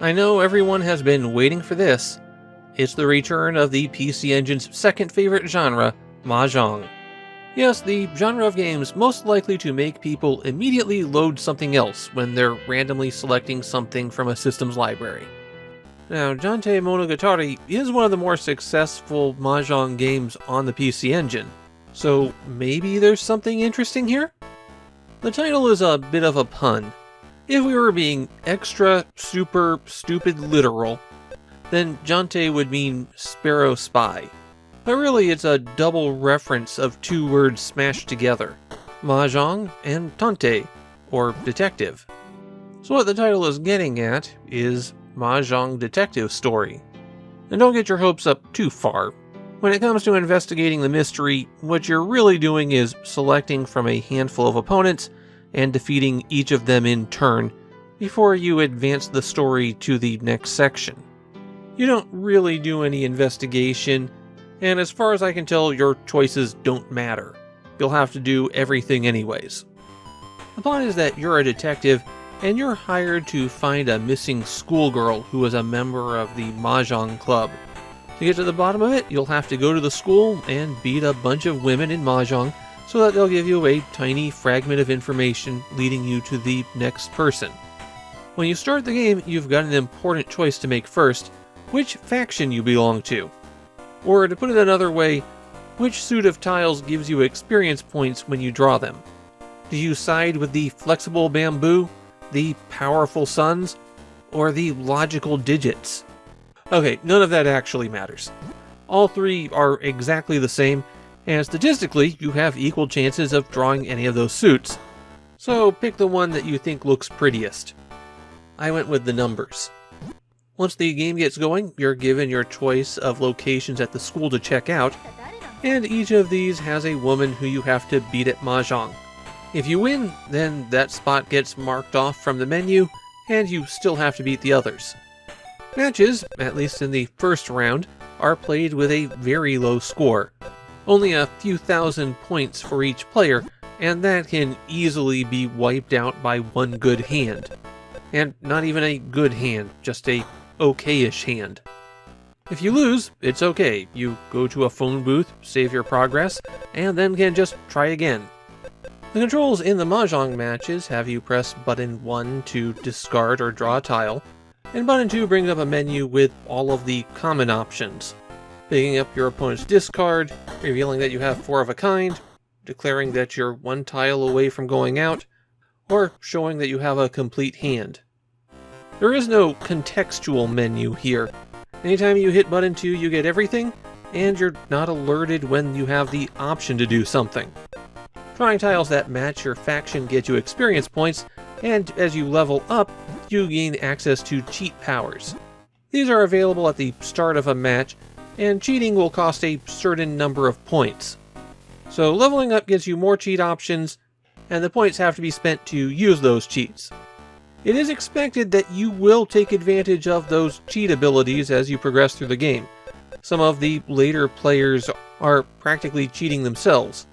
I know everyone has been waiting for this. It's the return of the PC Engine's second favorite genre, mahjong. Yes, the genre of games most likely to make people immediately load something else when they're randomly selecting something from a system's library. Now, Jantei Monogatari is one of the more successful mahjong games on the PC Engine, so maybe there's something interesting here? The title is a bit of a pun. If we were being extra, super, stupid literal, then Jantei would mean sparrow spy. But really it's a double reference of two words smashed together, mahjong and tante, or detective. So what the title is getting at is mahjong detective story. And don't get your hopes up too far. When it comes to investigating the mystery, what you're really doing is selecting from a handful of opponents and defeating each of them in turn before you advance the story to the next section. You don't really do any investigation, and as far as I can tell, your choices don't matter. You'll have to do everything anyways. The plot is that you're a detective, and you're hired to find a missing schoolgirl who is a member of the mahjong club. To get to the bottom of it, you'll have to go to the school and beat a bunch of women in mahjong so that they'll give you a tiny fragment of information leading you to the next person. When you start the game, you've got an important choice to make first: which faction you belong to. Or to put it another way, which suit of tiles gives you experience points when you draw them. Do you side with the flexible bamboo, the powerful suns, or the logical digits? Okay, none of that actually matters. All three are exactly the same, and statistically, you have equal chances of drawing any of those suits. So pick the one that you think looks prettiest. I went with the numbers. Once the game gets going, you're given your choice of locations at the school to check out, and each of these has a woman who you have to beat at mahjong. If you win, then that spot gets marked off from the menu, and you still have to beat the others. Matches, at least in the first round, are played with a very low score. Only a few thousand points for each player, and that can easily be wiped out by one good hand. And not even a good hand, just a okay-ish hand. If you lose, it's okay. You go to a phone booth, save your progress, and then can just try again. The controls in the mahjong matches have you press button 1 to discard or draw a tile, and button 2 brings up a menu with all of the common options. Picking up your opponent's discard, revealing that you have 4 of a kind, declaring that you're 1 tile away from going out, or showing that you have a complete hand. There is no contextual menu here. Anytime you hit button 2, you get everything, and you're not alerted when you have the option to do something. Drawing tiles that match your faction get you experience points, and as you level up, you gain access to cheat powers. These are available at the start of a match, and cheating will cost a certain number of points. So leveling up gives you more cheat options, and the points have to be spent to use those cheats. It is expected that you will take advantage of those cheat abilities as you progress through the game. Some of the later players are practically cheating themselves.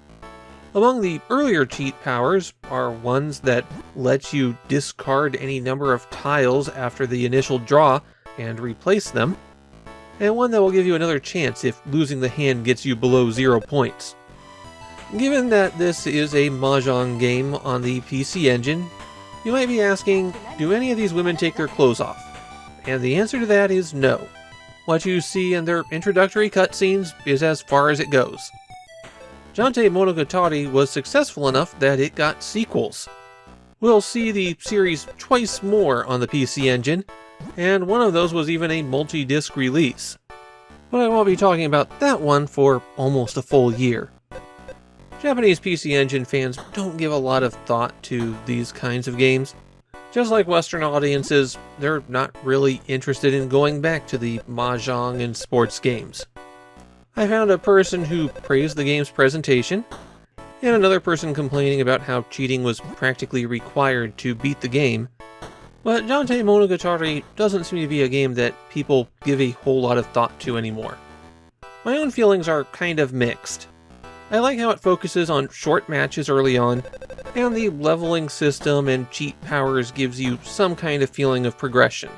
Among the earlier cheat powers are ones that let you discard any number of tiles after the initial draw and replace them, and one that will give you another chance if losing the hand gets you below 0 points. Given that this is a mahjong game on the PC Engine, you might be asking, do any of these women take their clothes off? And the answer to that is no. What you see in their introductory cutscenes is as far as it goes. Jantei Monogatari was successful enough that it got sequels. We'll see the series twice more on the PC Engine, and one of those was even a multi-disc release. But I won't be talking about that one for almost a full year. Japanese PC Engine fans don't give a lot of thought to these kinds of games. Just like Western audiences, they're not really interested in going back to the mahjong and sports games. I found a person who praised the game's presentation, and another person complaining about how cheating was practically required to beat the game, but Jantei Monogatari doesn't seem to be a game that people give a whole lot of thought to anymore. My own feelings are kind of mixed. I like how it focuses on short matches early on, and the leveling system and cheat powers gives you some kind of feeling of progression.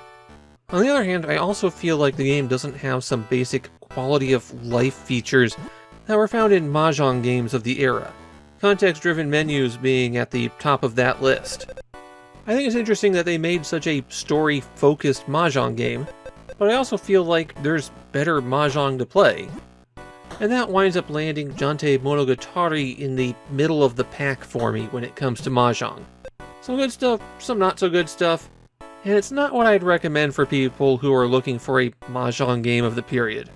On the other hand, I also feel like the game doesn't have some basic quality of life features that were found in mahjong games of the era, context-driven menus being at the top of that list. I think it's interesting that they made such a story-focused mahjong game, but I also feel like there's better mahjong to play. And that winds up landing Jantei Monogatari in the middle of the pack for me when it comes to mahjong. Some good stuff, some not so good stuff, and it's not what I'd recommend for people who are looking for a mahjong game of the period.